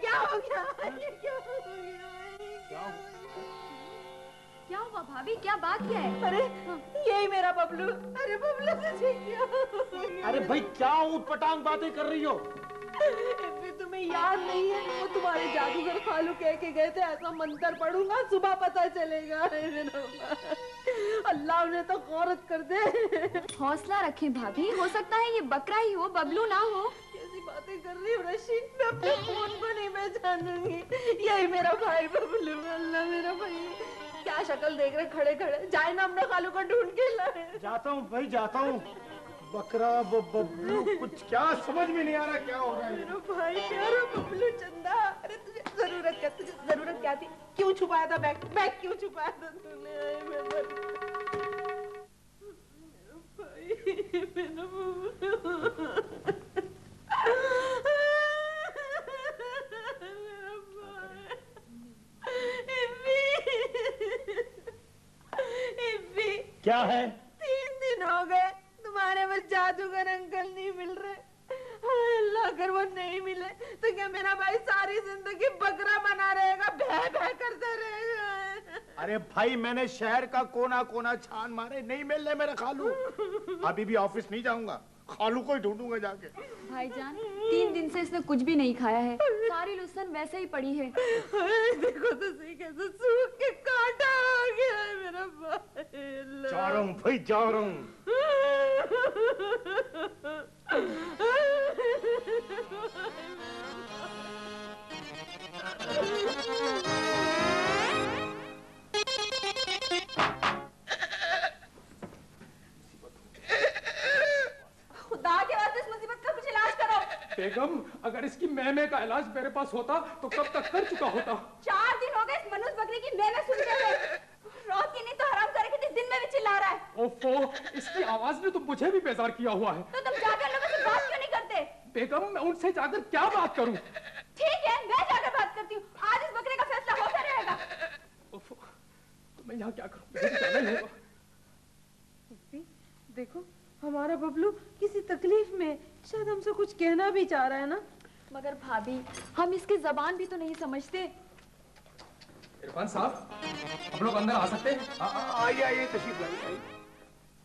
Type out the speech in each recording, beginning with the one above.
क्या हो गया? ये क्या हो गया? क्या हुआ भाभी, क्या बात क्या है? अरे यही मेरा बबलू। अरे बबलू तुझे क्या हो गया? अरे भाई क्या ऊटपटांग बातें कर रही हो? तुम्हें याद नहीं है वो तुम्हारे जादूगर खालू कह के गए थे ऐसा मंत्र पढ़ूंगा सुबह पता चलेगा। अल्लाह उन्हें तो गौरत कर दे। हौसला रखें भाभी, हो सकता है ये बकरा ही हो, बबलू ना हो। कैसी बातें कर रही हो रशी? मैं अपने खून को नहीं पहचानूंगी। यही मेरा भाई बबलू। अल्लाह मेरा भाई। क्या शक्ल देख रहे खड़े खड़े? जाए ना अपने खालू को ढूंढ के लाए। जाता हूँ भाई जाता हूँ। बकरा बबलू कुछ क्या समझ में नहीं आ रहा क्या हो रहा है। मेरा भाई प्यारा बबलू चंदा। अरे तुझे जरूरत क्या थी? क्यों छुपाया था बैग क्यों छुपाया था तूने? मेरा भाई मेरा बबलू। क्या है? 3 दिन हो गए तुम्हारे बस जादूगर अंकल नहीं मिल रहे। अल्लाह अगर वो नहीं मिले तो क्या मेरा भाई सारी जिंदगी बकरा बना रहेगा, भै भै करता रहेगा? अरे भाई मैंने शहर का कोना कोना छान मारे, नहीं मिल रहे मेरे खालू। अभी भी ऑफिस नहीं जाऊंगा, खालू को ही ढूंढूंगा जाके। भाईजान 3 दिन से इसने कुछ भी नहीं खाया है, सारी लुसन वैसे ही पड़ी है। देखो तो सही कैसे सूख के कांटा आ गया है मेरा भाई। जा रहा हूँ भाई जा रहा हूँ। खुदा के वास्ते इस मुसीबत का कुछ इलाज करो। बेगम अगर इसकी मैमे का इलाज मेरे पास होता तो कब तक कर चुका होता। 4 दिन हो गए इस मनुष्य बकरी की मैमे सुनते हुए। रात की नींद तो हराम करके दिन में भी चिल्ला रहा है। ओफो, इसकी आवाज ने तो मुझे भी बेजार किया हुआ है। तो तुम जाकर लोगों से बात क्यों नहीं करते? बेगम मैं उनसे जाकर क्या बात करूं? ठीक है मैं जाकर बात करती हूँ। आज इस बकरे का फैसला होता रहेगा। ओफो, तो मैं यहाँ क्या करूं? मुझे जाना ही होगा। देखो हमारा बबलू किसी तकलीफ में, शायद हमसे कुछ कहना भी चाह रहा है ना। मगर भाभी हम इसकी जबान भी तो नहीं समझते। इरफान साहब हम लोग अंदर आ सकते हैं? आइए तशरीफ लाइए।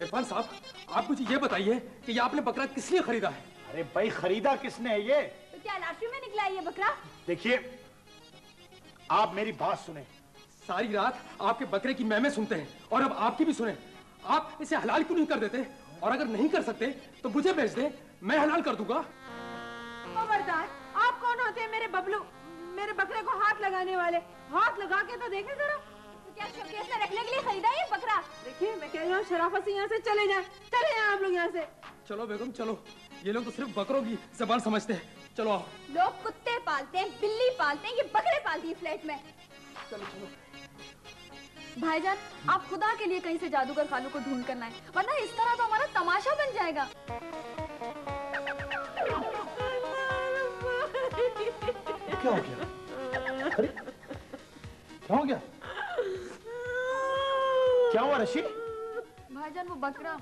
इरफान साहब आप मुझे ये बताइए कि ये आपने बकरा किस लिए खरीदा है? अरे भाई खरीदा किसने है ये? तो क्या लॉटरी में निकला है ये बकरा? देखिए आप मेरी बात सुने। सारी रात आपके बकरे की मैमे सुनते हैं और अब आपकी भी सुने। आप इसे हलाल क्यों नहीं कर देते? और अगर नहीं कर सकते तो मुझे भेज दे, मैं हलाल कर दूंगा। खबरदार, आप कौन होते हैं मेरे बबलू, मेरे बकरे को हाथ लगाने वाले? हाथ लगा के तो देखें जरा। तो क्या शौकियत से रखने के लिए खरीदा ये बकरा? देखिए मैं कह रही हूँ शराफत से यहाँ से चले जाएं आप लोग यहाँ से। चलो बेगम चलो, ये लोग तो सिर्फ बकरों की जबान समझते हैं। चलो आओ। लोग कुत्ते पालते हैं, बिल्ली पालते हैं, ये बकरे पालती है फ्लैट में। चलो चलो। भाईजान आप खुदा के लिए कहीं से जादूगर खालू को ढूंढ कर लाएं, वरना इस तरह तो हमारा तमाशा बन जाएगा। क्या हो गया? अरे क्या हो गया? क्या हुआ रशी? भाईजान वो बकरा,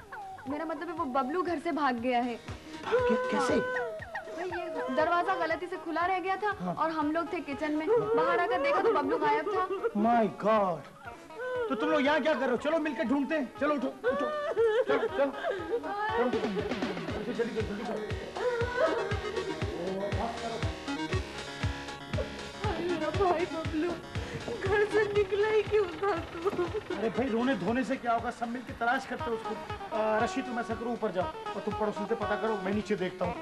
मेरा मतलब है वो बबलू घर से भाग गया है। कैसे? ये दरवाजा गलती से खुला रह गया था। हाँ। और हम लोग थे किचन में, बाहर आकर देखा तो बबलू गायब था। माय गॉड, तो तुम लोग यहाँ क्या कर रहे हो? चलो मिलकर ढूंढते हैं। चलो उठो उठो, चलो चलो जल्दी जल्दी। मेरा भाई बबलू घर से निकला ही क्यों था तू? अरे भाई रोने धोने से क्या होगा, सब मिलकर तलाश करते हो उसको। रशी तुम ऐसा करो ऊपर जाओ और तुम पड़ोसी से पता करो, मैं नीचे देखता हूँ।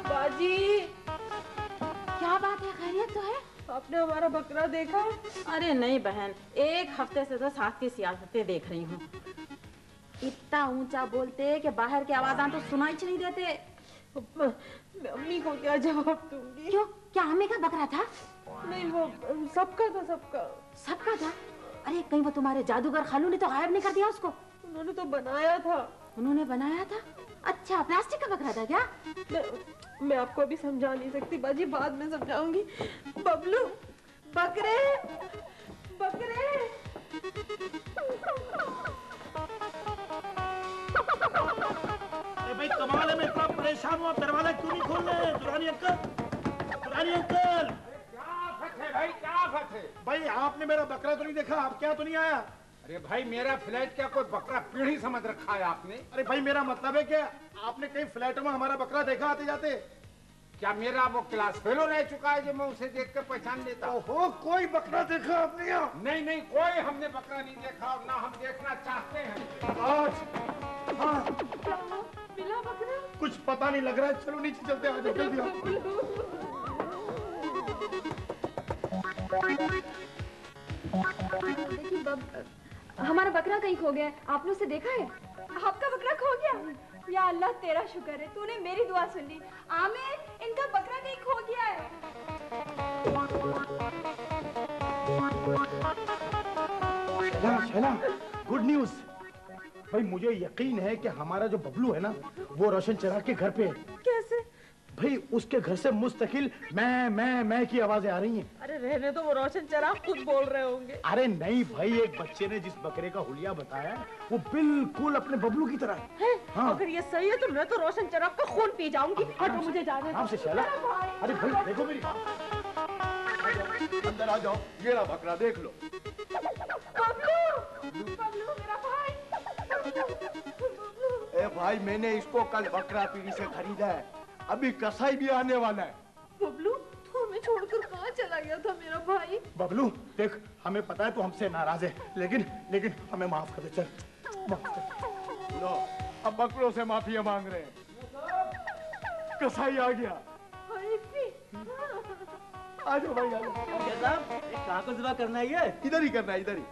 बाजी क्या बात है, खैरियत तो है? आपने हमारा बकरा देखा? अरे नहीं बहन, 1 हफ्ते से तो साथ की सियासतें देख रही हूँ। इतना ऊंचा बोलते कि बाहर की आवाज़ तो सुनाई नहीं देते। मैं अम्मी को क्या जवाब दूंगी? क्यों, क्या अम्मी का बकरा था? नहीं वो सबका था। सबका था? अरे कहीं वो तुम्हारे जादूगर खालू ने तो गायब नहीं कर दिया उसको? उन्होंने तो बनाया था। उन्होंने बनाया था? अच्छा, प्लास्टिक का बकरा था क्या? मैं आपको अभी समझा नहीं सकती बाजी, बाद में समझाऊंगी। बबलू बकरे बकरे। भाई कमाल वाले मैं इतना परेशान हूँ, आप दरवाजा क्यों नहीं खोल रहे? Durrani uncle, Durrani uncle. क्या आफत है भाई, क्या आफत है? भाई आपने मेरा बकरा तो नहीं देखा? आप क्या तो नहीं आया? अरे भाई मेरा फ्लैट क्या कोई बकरा पीढ़ी समझ रखा है आपने? अरे भाई मेरा मतलब है कि आपने कहीं फ्लैट में हमारा बकरा देखा आते जाते? क्या मेरा वो क्लास फेलो रह चुका है जो मैं उसे देख कर पहचान लेता? ओहो, कोई बकरा देखा आपने यहाँ? नहीं नहीं, कोई हमने बकरा नहीं देखा और ना हम देखना चाहते हैं। आज हाँ, मिला बकरा? कुछ पता नहीं लग रहा है। चलो नीचे चलते हैं, जल्दी देखिए हमारा बकरा कहीं खो गया है, आपने उसे देखा है? आपका बकरा खो गया? या अल्लाह तेरा शुक्र है, तूने मेरी दुआ सुन ली। आमिर, इनका बकरा कहीं खो गया है। Shaila, good news. भाई मुझे यकीन है कि हमारा जो बबलू है ना, वो रोशन चिराग के घर पे है। कैसे? भाई उसके घर से मुस्तकिल मैं की आवाजें आ रही हैं। अरे रहने दो, वो रोशन चिराग खुद बोल रहे होंगे। अरे नहीं भाई, एक बच्चे ने जिस बकरे का हुलिया बताया वो बिल्कुल अपने बबलू की तरह है। हाँ। अगर ये सही है तो मैं तो रोशन चिराग का खून पी जाऊंगी। हटो, मुझे जाने दो। आपसे शैला। अरे भाई देखो मेरी बात। अंदर आ जाओ, ये रहा बकरा, देख लो। बबलू, बबलू मेरा भाई। ए भाई, मैंने इसको कल बकरा पीढ़ी से खरीदा है, अभी कसाई भी आने वाला है। बबलू, तू हमें छोड़कर कहाँ चला गया था मेरा भाई? बबलू देख, हमें पता है तू हमसे नाराज है, लेकिन हमें माफ कर दे। चल माफ कर। लो, अब बकरों से माफिया मांग रहे हैं। कसाई आ गया। आ जाओ भाई, आ जाओ। कहाँ को ज़िबा करना है ये? इधर ही करना है, इधर ही।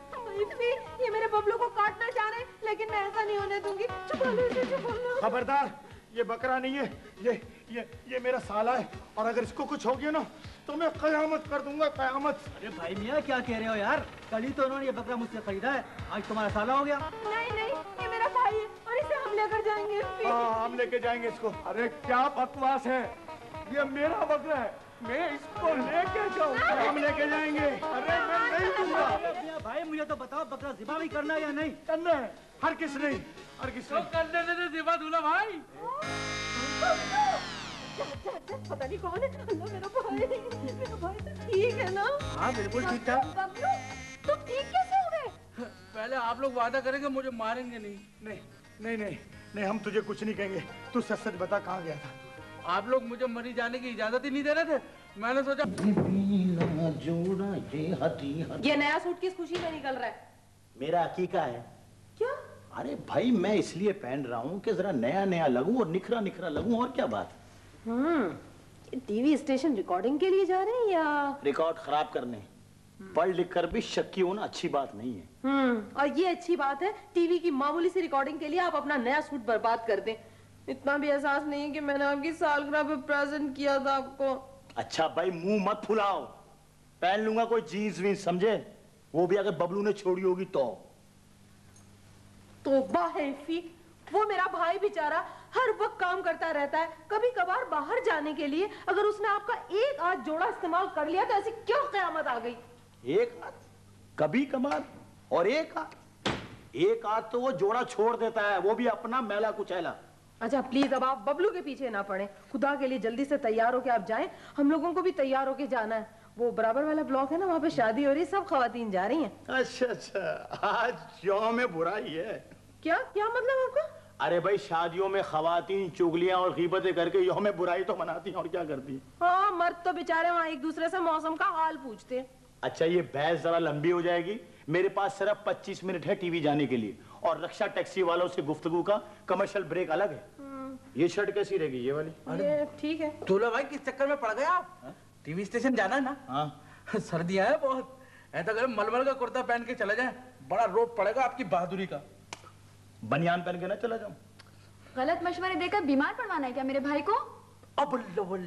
ये मेरे बबलू को काटना चाह रहे हैं, लेकिन मैं ऐसा नहीं होने दूंगी। छुपा लो इसे, छुपा लो। खबरदार, ये बकरा नहीं है, ये मेरा साला है, और अगर इसको कुछ हो गया ना तो मैं कयामत कर दूंगा, कयामत। अरे भाई मियाँ, क्या कह रहे हो यार? कल ही तो उन्होंने ये बकरा मुझसे खरीदा है, आज तुम्हारा साला हो गया। नहीं नहीं, ये मेरा भाई है और इसे हम लेकर जाएंगे। हाँ, हम लेके जाएंगे इसको। अरे क्या बकवास है, ये मेरा बकरा है, मैं इसको लेके जाऊंगा। हम लेके जाएंगे। अरे मैं नहीं दूंगा। भाई मुझे तो बताओ, बकरा ज़िबा भी करना है या नहीं? करना है, हर किस नहीं, हर किस नहीं। करने दे ज़िबा दूल्हा भाई। पता नहीं कौन है। अल्लाह, मेरा भाई तो ठीक है ना? हाँ बिल्कुल ठीक ठाक। बबलू, तुम ठीक कैसे हो गए? पहले आप लोग वादा करेंगे मुझे मारेंगे नहीं। नहीं, हम तुझे कुछ नहीं कहेंगे। तू सच सच बता, कहाँ गया था? आप लोग मुझे मरी जाने की इजाजत ही नहीं दे रहे थे। मैंने सोचा ये नया सूट किस खुशी में निकल रहा है? मेरा अकीका है। क्या? अरे भाई, मैं इसलिए पहन रहा हूँ कि जरा नया नया लगूं और निखरा निखरा लगूं, और क्या बात। टीवी स्टेशन रिकॉर्डिंग के लिए जा रहे हैं या रिकॉर्ड खराब करने? पढ़ लिख कर भी शक्की होना अच्छी बात नहीं है। और ये अच्छी बात है, टीवी की मामूली सी रिकॉर्डिंग के लिए आप अपना नया सूट बर्बाद कर दें। इतना भी एहसास नहीं है कि मैंने आपकी सालगिरह पे प्रेजेंट किया था आपको। अच्छा भाई, मुंह मत फुलाओ, पहन लूंगा कोई जीन्स वीन्स, समझे? वो भी अगर बबलू ने छोड़ी होगी तो। तौबा है फी, वो मेरा भाई बेचारा हर वक्त काम करता रहता है। कभी कभार बाहर जाने के लिए अगर उसने आपका एक आध जोड़ा इस्तेमाल कर लिया तो ऐसी क्यों कयामत आ गई? एक आध कभी कभार, और एक आध तो वो जोड़ा छोड़ देता है, वो भी अपना मैला कुचैला। अच्छा प्लीज, अब आप बबलू के पीछे ना पड़े। खुदा के लिए जल्दी से तैयार होके आप जाएं, हम लोगों को भी तैयार होके जाना है। वो बराबर वाला ब्लॉक है ना, वहाँ पे शादी हो रही है, सब खवातीन जा रही हैं। अच्छा, आज यौम में बुराई है। क्या मतलब आपका? अरे भाई, शादियों में खवातीन चुगलियां और गीबतें करके यौम बुराई तो मनाती हैं, और क्या करती हैं। हाँ, मर्द तो बेचारे वहाँ एक दूसरे से मौसम का हाल पूछते हैं। अच्छा, ये बहस जरा लंबी हो जाएगी। मेरे पास सिर्फ 25 मिनट है टीवी जाने के लिए, और रक्षा टैक्सी वालों से गुफ्तगू का कमर्शियल ब्रेक अलग है। ये शर्ट कैसी रहेगी, ये वाली? ये ठीक है। दूल्हा भाई, किस चक्कर में पड़ गए आप? टीवी स्टेशन जाना है ना? हाँ। सर्दियां है बहुत, ऐसा करें मलमल का कुर्ता पहन के चले जाए, बड़ा रोब पड़ेगा आपकी बहादुरी का। बनियान पहन के ना चला जाऊं? गलत मशवरे देकर बीमार पड़वाना है क्या मेरे भाई को? अब लवल,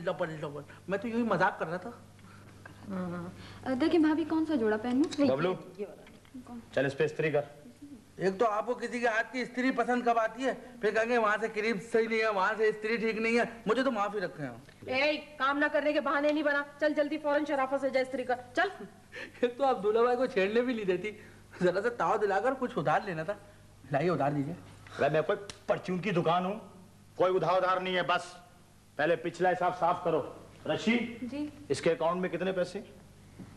मैं तो यूं ही मजाक कर रहा था। देखिए भाभी, कौन सा जोड़ा पहनूं? बबलू, चल इस पे इस्त्री कर। एक तो आपको किसी के हाथ की स्त्री पसंद कब आती है, फिर कहेंगे वहां से क्रीम सही नहीं है, वहां से स्त्री ठीक नहीं है। मुझे तो माफी रखे हैं। काम ना करने के बहाने नहीं बना। चल जल्दी फौरन शराफत से जा इस्त्री कर, चल। एक तो आप दूल्हा भाई को छेड़ने भी नहीं देती, जरा सा ताव दिलाकर कुछ उधार लेना था। लाइए, उधार दीजिए। मैं कोई परचून की दुकान हूँ? कोई उधार नहीं है, बस पहले पिछला हिसाब साफ करो। रशी जी। इसके अकाउंट में कितने पैसे?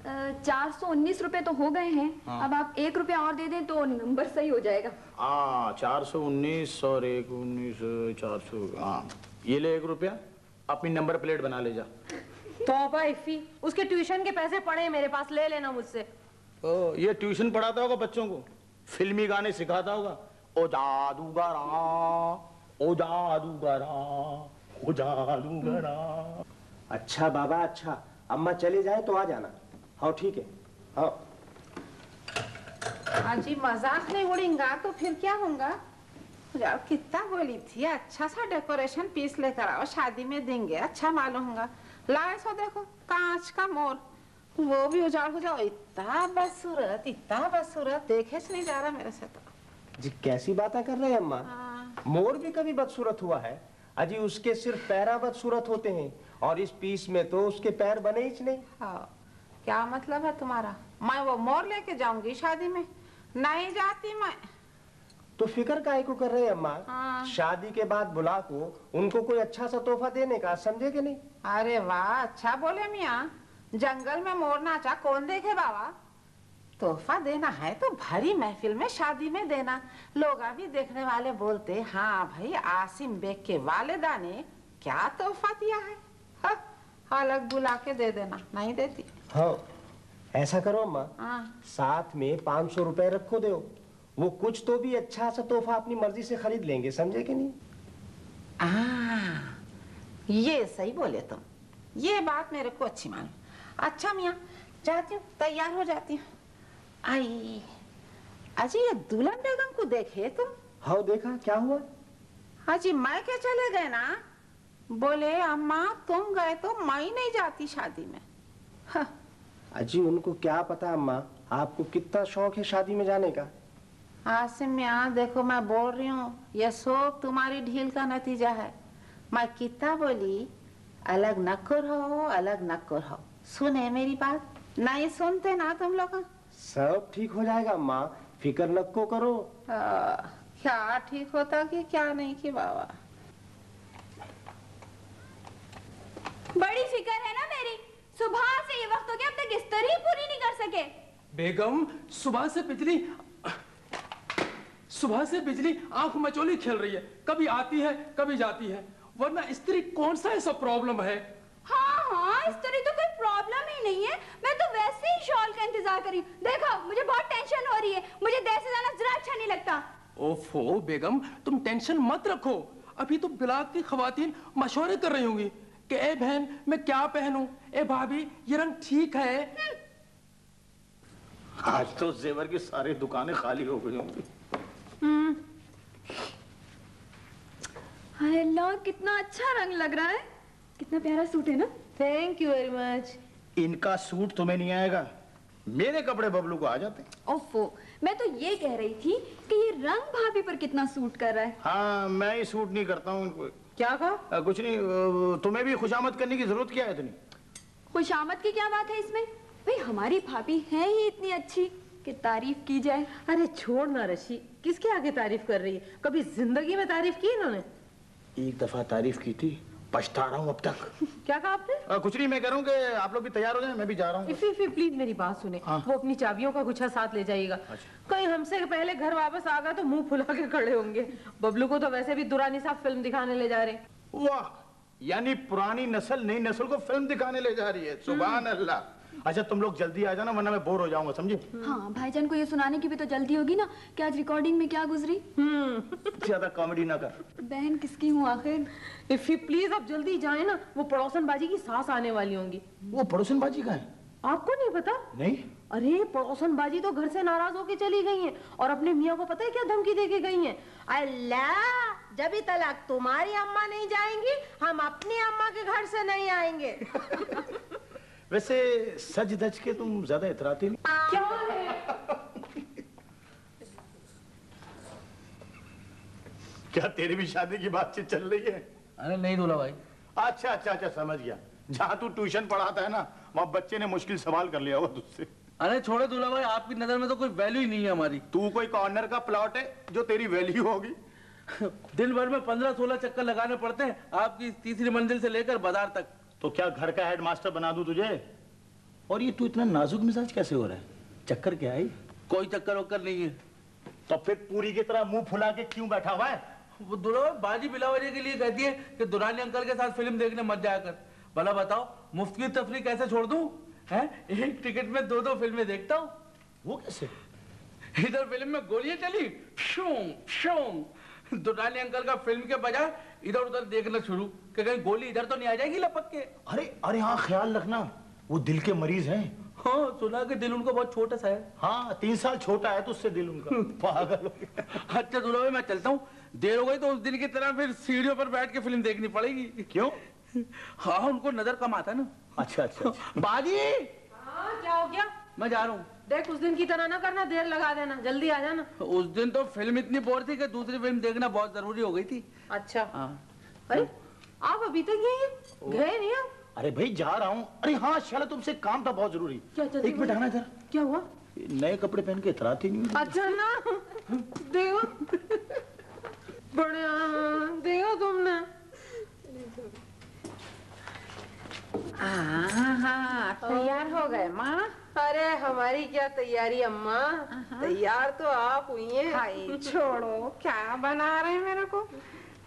419 रुपए तो हो गए हैं। हाँ। अब आप 1 रुपया और दे दें तो नंबर सही हो जाएगा। 419 और 119 400। हाँ ये ले 1 रुपया, अपनी नंबर प्लेट बना ले जा। तौबा इफ़ी, उसके ट्यूशन के पैसे पड़े हैं मेरे पास, ले लेना मुझसे। ओ, ये ट्यूशन पढ़ाता होगा बच्चों को, फिल्मी गाने सिखाता होगा। ओ जादूगरा, ओ जादूगरा, ओ जादूगरा। अच्छा बाबा अच्छा, अम्मा चले जाए तो आ जाना। हाँ ठीक है। हाँ जी मजाक नहीं उड़ेगा तो फिर क्या होगा? यार कितना बोली थी, अच्छा सा डेकोरेशन पीस लेकर आओ, शादी में देंगे, अच्छा मालूम होगा। लाए सो देखो कांच का मोर, वो भी उजाड़ हो जाओ। इतना बदसूरत देखे नहीं जा रहा मेरे से तो। जी कैसी बातें कर रहे हैं अम्मा? मोर भी कभी बदसूरत हुआ है? अजी उसके सिर्फ पैरा बदसूरत होते हैं, और इस पीस में तो उसके पैर बने ही नहीं। हाँ, क्या मतलब है तुम्हारा? मैं वो मोर लेके जाऊंगी शादी में? नहीं जाती मैं। तो फिक्र काहे को कर रहे हैं अम्मा? हाँ। शादी के बाद बुला को उनको कोई अच्छा सा तोहफा देने का, समझे कि नहीं? अरे वाह, अच्छा बोले मियाँ। जंगल में मोर नाचा कौन देखे बाबा? तोहफा देना है तो भरी महफिल में शादी में देना। लोग अभी देखने वाले बोलते, हाँ भाई आसिम बेग के वालिदा ने क्या तोहफा दिया है। हाँ, अलग बुला के दे देना। नहीं देती। हाँ ऐसा करो अम्मा, हाँ। साथ में 500 रुपए रखो दो, वो कुछ तो भी अच्छा सा तोहफा अपनी मर्जी से खरीद लेंगे, समझे कि नहीं? ये सही बोले तुम, ये बात मेरे को अच्छी मालूम। अच्छा मियाँ, जाती हूँ, तैयार हो जाती हूँ। आई अजी ये दुल्हन बेगम को देखे तुम? हाँ देखा, क्या हुआ? अजी मैं क्या चले गए ना, बोले अम्मा तुम गए तो मैं नहीं जाती शादी में। हाँ। अजी उनको क्या पता अम्मा, आपको कितना शौक है शादी में जाने का। आसिम मियाँ देखो, मैं बोल रही हूँ ये सब तुम्हारी ढील का नतीजा है। मैं कितना बोली, अलग नक्कुर हो, अलग नक्कुर हो। सुने मेरी बात? नहीं सुनते ना तुम लोग। सब ठीक हो जाएगा अम्मा, फिक्र नको करो। क्या ठीक होता कि क्या नहीं कि बाबा। बड़ी फिक्र है ना मेरी, सुबह से ये वक्त हो गया, अब तक इस्तर ही पूरी नहीं कर सके। बेगम सुबह से बिजली आंख मचोली खेल रही है, कभी आती है कभी जाती है, वरना स्त्री कौन सा ऐसा प्रॉब्लम है? हाँ, इस तरह तो कोई प्रॉब्लम ही नहीं है। मैं तो वैसे ही शॉल का इंतजार कर रही हूँ। देखो मुझे बहुत टेंशन हो रही है, मुझे देर से जाना जरा अच्छा नहीं लगता। ओफो बेगम, तुम टेंशन मत रखो, अभी तो बिलाक की खवातीन मशवरे कर रही होंगी कि ए बहन मैं क्या पहनूं, ए भाभी ये रंग ठीक है। आज तो जेवर की सारी दुकानें खाली हो गई होंगी। हाय अल्लाह, कितना अच्छा रंग लग रहा है, कितना प्यारा सूट है ना। Thank you very much. इनका सूट तुम्हें नहीं आएगा, मेरे कपड़े बबलू को आ जाते। ओफो, मैं तो ये कह रही थी कि ये रंग भाभी पर कितना सूट कर रहा है। हाँ मैं ही सूट नहीं करता हूँ इनको। क्या कहा? कुछ नहीं, तुम्हें भी खुशामद करने की जरूरत क्या है इतनी? खुशामद की क्या बात है इसमें? भाई हमारी भाभी है ही इतनी अच्छी कि तारीफ की जाए। अरे छोड़ ना रशी, किसके आगे तारीफ कर रही है? कभी जिंदगी में तारीफ की इन्होंने? एक दफा तारीफ की थी, पछता रहा हूँ अब तक। क्या कहा आपने? कुछ नहीं, मैं कह रहा हूँ कि आप लोग भी तैयार हो जाएं, मैं भी जा रहा हूँ। इफी प्लीज मेरी बात सुने। हाँ। वो अपनी चाबियों का गुच्छा साथ ले जाइएगा। कहीं हमसे पहले घर वापस आ गया तो मुंह फुला के खड़े होंगे। बबलू को तो वैसे भी दुरानी साहब फिल्म दिखाने ले जा रहे। वाह, यानी पुरानी नस्ल नई नस्ल को फिल्म दिखाने ले जा रही है। सुभान अल्लाह। अच्छा तुम लोग जल्दी आ जाना, वरना मैं बोर हो जाऊंगा, समझे? हाँ, भाईजान को ये सुनाने की भी तो जल्दी होगी ना कि आज रिकॉर्डिंग में क्या गुजरी। ज्यादा कॉमेडी ना कर। बहन किसकी हूँ आखिर? इफी प्लीज अब जल्दी जाए ना, वो पड़ोसन बाजी की सास आने वाली होंगी। वो पड़ोसन बाजी का है? आपको नहीं पता? नहीं। अरे पड़ोसन बाजी तो घर से नाराज होके चली गई हैं और अपने मियाँ को पता है क्या धमकी देके गई हैं? अल्लाह, जब तक तुम्हारी अम्मा नहीं जाएंगी हम अपनी अम्मा के घर से नहीं आएंगे। वैसे सज धज के तुम ज्यादा इतराती नहीं। क्या है? क्या तेरी भी शादी की बातचीत चल रही है? अरे नहीं दूल्हा भाई। अच्छा अच्छा अच्छा, समझ गया। जहाँ तू ट्यूशन पढ़ाता है ना, वहाँ बच्चे ने मुश्किल सवाल कर लिया होगा तुझसे। अरे छोड़ो दूल्हा भाई, आपकी नजर में तो कोई वैल्यू ही नहीं है हमारी। तू कोई कॉर्नर का प्लॉट है जो तेरी वैल्यू होगी? दिन भर में 15-16 चक्कर लगाने पड़ते हैं आपकी तीसरी मंजिल से लेकर बाजार तक। तो क्या घर का हेडमास्टर बना दूं तुझे? और ये तू इतना नाजुक मिजाज कैसे हो रहा है? चक्कर क्या है? कोई चक्कर वक्कर नहीं है। तो फिर पूरी की तरह मुंह फुला के क्यों बैठा हुआ है? वो दुल्हन बाजी बिलावरी के लिए कहती है कि दुरानी अंकल के साथ फिल्म देखने मत जाया कर। भला बताओ मुफ्त की तफरीह कैसे छोड़ दूं? हैं? एक टिकट में 2-2 फिल्में देखता हूँ। वो कैसे? इधर फिल्म में गोलियां चली, शूम शूम, दुरानी अंकल का फिल्म के बजाय इधर उधर देखना शुरू कि कहीं गोली इधर तो नहीं आ जाएगी लपक के। अरे हाँ, ख्याल रखना, वो दिल के मरीज हैं। हाँ, सुना कि दिल उनका बहुत छोटा सा है। हाँ, 3 साल छोटा है तो उससे दिल उनका पागल हो गया। अच्छा दुल्हा मैं चलता हूँ, देर हो गई तो उस दिन की तरह फिर सीढ़ियों पर बैठ के फिल्म देखनी पड़ेगी। क्यों? हाँ, उनको नजर कम आता ना। अच्छा। बाजी क्या हो गया? मैं जा रहा हूँ। देख उस दिन की तरह ना करना, देर लगा देना, जल्दी आ जाना। उस दिन तो फिल्म इतनी बोर थी कि दूसरी फिल्म देखना बहुत जरूरी हो गई थी। अच्छा। हाँ। अरे आप अभी तक यही हैं? गए नहीं आप? अरे भाई जा रहा हूँ। अरे हाँ शाला, तुमसे काम था बहुत जरूरी। एक मिनट आना इधर। क्या हुआ? नए कपड़े पहन के इतराती नहीं। अच्छा ना, देखो बढ़िया देखो तुमने। हाँ, तैयार हो गए माँ? अरे हमारी क्या तैयारी अम्मा, तैयार तो आप हुई हैं। हाय छोड़ो, क्या बना रहे हैं मेरे को।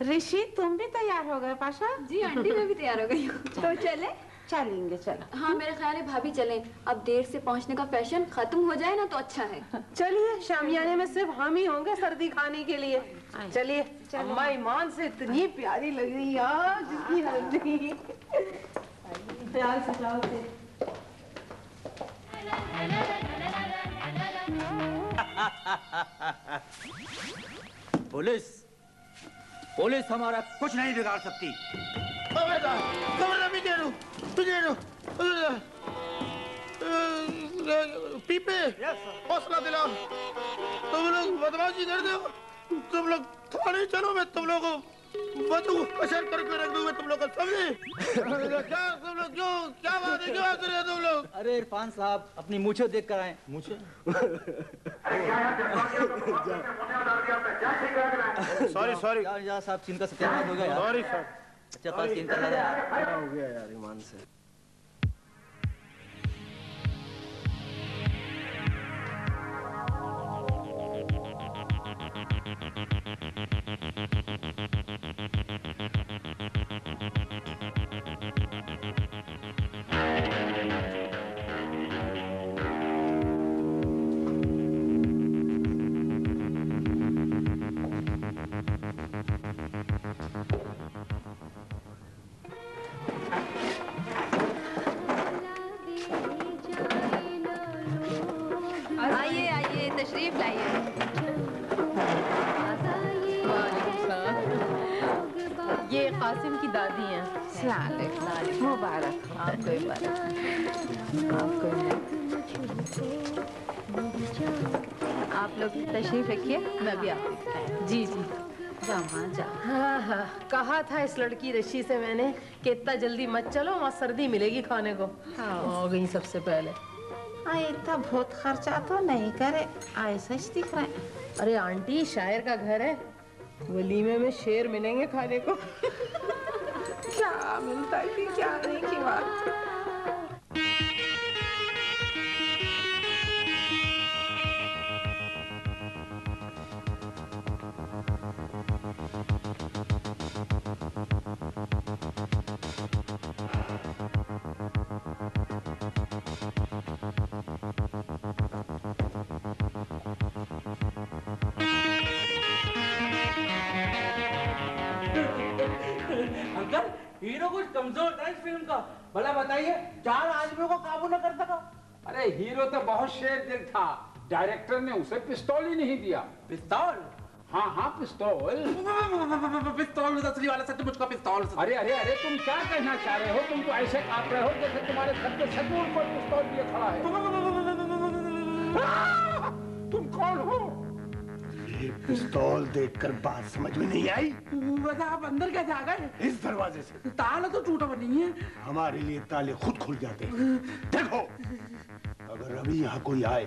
ऋषि तुम भी तैयार हो गए? पाशा जी आंटी मैं भी तैयार हो गई हूँ। तो चले? चलेंगे, चलो। हाँ मेरा ख्याल है भाभी चलें, अब देर से पहुँचने का फैशन खत्म हो जाए ना तो अच्छा है। चलिए, शामियाने में सिर्फ हम ही होंगे सर्दी खाने के लिए। चलिए। अम्मा ईमान से इतनी प्यारी लग रही है जिसकी हल्दी। प्यार से जाओ से। पुलिस हमारा कुछ नहीं बिगाड़ सकती। पीपे हौसला दिलाओ। तुम लोग बदमाशी करते हो, तुम लोग थाने चलो, मैं तुम लोगों को बंदूक कशर करके रख दूंगा, तुम लोग को समझे? क्या तुम लोग क्या बात है, क्या कर रहे हो तुम लोग? अरे इरफान साहब अपनी मूछें देख कर आए। मुझे सॉरी यार साहब, चीन का सत्यानाश हो गया यार। Sorry sir. अच्छा पास चीन का यार हो गया यार ईमान से। तशरीफ लाइए। ये कासिम की दादी हैं। मुबारक आपको आप लोग तशरीफ रखिए, मैं भी आती। जी जा माँ जा। हाँ, कहा था इस लड़की रशी से मैंने कि इतना जल्दी मत चलो, वहाँ सर्दी मिलेगी खाने को। हो गई सबसे पहले। इतना बहुत खर्चा तो नहीं करे, ऐसा ही दिख रहा है। अरे आंटी, शायर का घर है, वलीमे में शेर मिलेंगे खाने को। क्या मिलता है कि क्या नहीं की बात। अंकल हीरो कुछ कमजोर था इस फिल्म का, भला बताइए 4 आदमियों को काबू न कर सका। अरे हीरो तो बहुत शेर दिल था, डायरेक्टर ने उसे पिस्तौल ही नहीं दिया। पिस्तौल? हाँ पिस्तौल। पिस्तौल असली वाला सचमुच का पिस्तौल। अरे अरे अरे तुम क्या कहना चाह रहे हो? तुम तो ऐसे काट रहे हो जैसे तुम्हारे घर के सचमुच पर पिस्तौल लिए खड़ा है। तुम कौन हो? ये पिस्तौल देखकर बात समझ में नहीं आई? वैसे आप अंदर कैसे आ गए? इस दरवाजे से। ताला तो टूटा नहीं है। हमारे लिए ताले खुद खुल जाते हैं। देखो, अगर अभी यहाँ कोई आए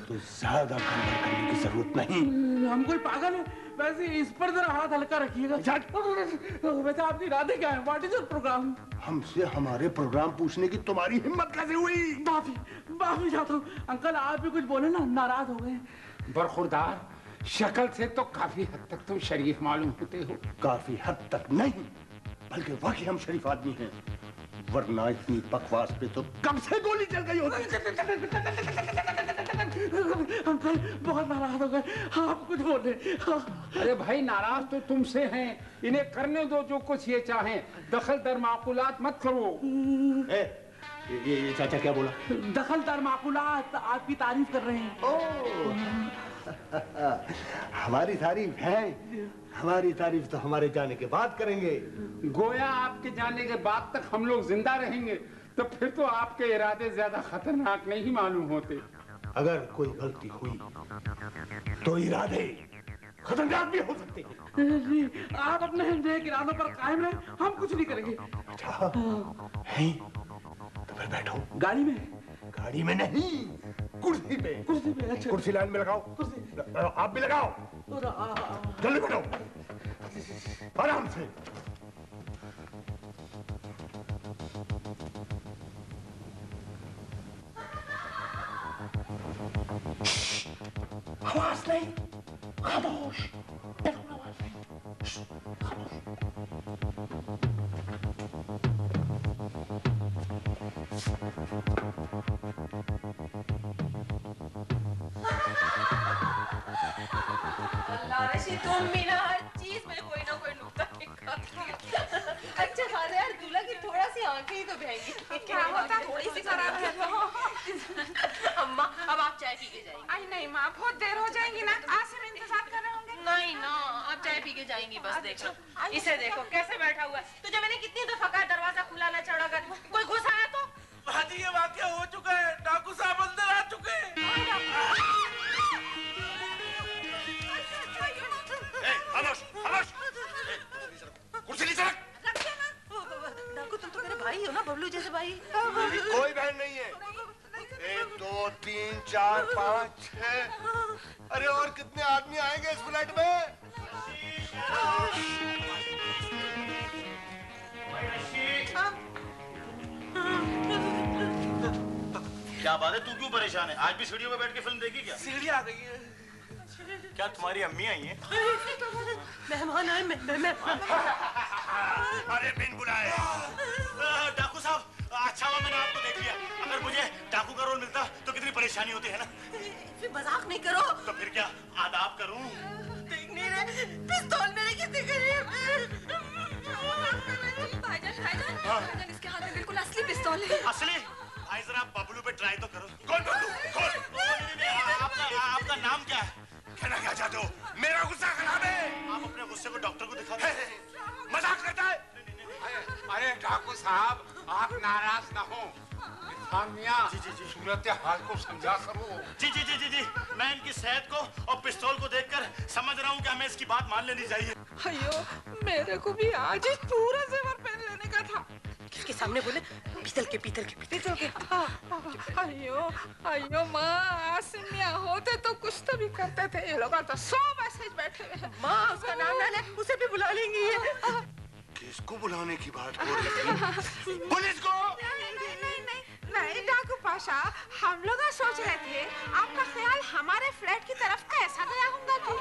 तो ज्यादा गड़बड़ करने की जरूरत नहीं। हम कोई पागल है? वैसे इस पर जरा हाथ हल्का रखिएगा। वैसे आपकी इरादे क्या है? What is your program? हमसे हमारे प्रोग्राम पूछने की तुम्हारी हिम्मत कैसे हुई? माफी चाहता हूँ अंकल, आप भी कुछ बोले ना, नाराज हो गए। बरखुरदार, शक्ल से तो काफी हद तक तुम शरीफ मालूम होते हो। काफी हद तक नहीं, बल्कि वाकई हम शरीफ आदमी हैं, वरना इतनी बकवास पे तो कब से गोली चल गई होती। अंकल बहुत नाराज हो गए, आप कुछ बोले। अरे भाई, नाराज तो तुमसे हैं, इन्हें करने दो जो कुछ ये चाहें, दखल दर माकूलात मत करो। ये चाचा क्या बोला? दखल दर माकूलात, आपकी तारीफ कर रहे हैं। हमारी तारीफ है? हमारी तारीफ तो हमारे जाने के बाद करेंगे। गोया आपके जाने के बाद तक हम लोग जिंदा रहेंगे, तो फिर तो आपके इरादे ज्यादा खतरनाक नहीं मालूम होते। अगर कोई गलती हुई तो इरादे खतरनाक भी हो सकते हैं। आप अपने नेक इरादों पर कायम रहे, हम कुछ नहीं करेंगे। अच्छा है, तो फिर बैठो। गाड़ी में? गाड़ी में नहीं, कुर्सी पे। कुर्सी पे? अच्छा। कुर्सी लाइन में लगाओ। कुर्सी आप भी लगाओ। जल्दी बैठो, आराम से। आवाज नहीं, खामोश, बिल्कुल आवाज नहीं, खामोश। तुम भी ना हर चीज में कोई ना कोई नुक्ता निकालती। अच्छा खाने यार, दूल्हा की थोड़ा सी आंखें ही तो बहेंगी। क्या होता, थोड़ी सी खराब है तो। अम्मा अब आप चाय पी के जाएंगी? आई नहीं माँ, बहुत देर हो जाएगी ना, आसिम इंतजार कर रहे होंगे। नहीं ना, आप चाय पी के जाएंगी बस। देखो इसे, देखो कैसे बैठा हुआ है। तुझे मैंने कितनी दफा कहा दरवाजा खुला ना छोड़ा कर, कोई घुस आया तो? भाजी ये वाकया हो चुका है, डाकू साहब अंदर आ चुके हैं। खामोश, खामोश। कुर्सी नीचे रख। डाकू तुम तो मेरे भाई हो ना, बबलू जैसे भाई। मेरी कोई बहन नहीं है। 1 2 3 4 5 6। अरे और कितने आदमी आएंगे इस फ्लैट में? क्या बात है, तू क्यों परेशान है? आज भी सीढ़ियों में बैठ के फिल्म देखी क्या? सीढ़ी आ गई है। क्या तुम्हारी अम्मी आई हैं? मेहमान आए, मेहमान। अरे बिन बुलाए। डाकू साहब, अच्छा हुआ मैंने आपको देख लिया। अगर मुझे डाकू का रोल मिलता तो कितनी परेशानी होती है ना। फिर मजाक नहीं करो। तो फिर क्या आदाब करूं? देख नहीं रहे, पिस्तौल मेरे कितने करीब है। भाईजान, इसके हाथ में बिल्कुल असली पिस्तौल है। असली? भाई जरा बबलू पे ट्राई तो करो। कौन बबलू? कौन? आपका नाम क्या है? कहना क्या चाहते हो? मेरा गुस्सा खराब है। आप अपने गुस्से को डॉक्टर को दिखा दे। मजाक करता है। अरे डाकू साहब, आप नाराज ना हो। सूरत हाल को समझा करो। जी, मैं इनकी सेहत को और पिस्तौल को देखकर समझ रहा हूँ कि हमें इसकी बात मान लेनी चाहिए। अयो, मेरे को भी आज ही पूरा जेवर पहन लेने का था। किसके सामने बोले? पीतल के। अयो माँ, आसिम मियां होते तो कुछ तो भी करते थे। ये लोग तो 100 मैसेज बैठे हुए हैं। माँ उसका नाम ना ले, उसे भी बुला लेंगी ये। किसको बुलाने की बात बोल रही है? पुलिस को? नहीं डाकू पाशा, हम लोग सोच रहे थे आपका ख्याल हमारे फ्लैट की तरफ कैसा गया होगा तो।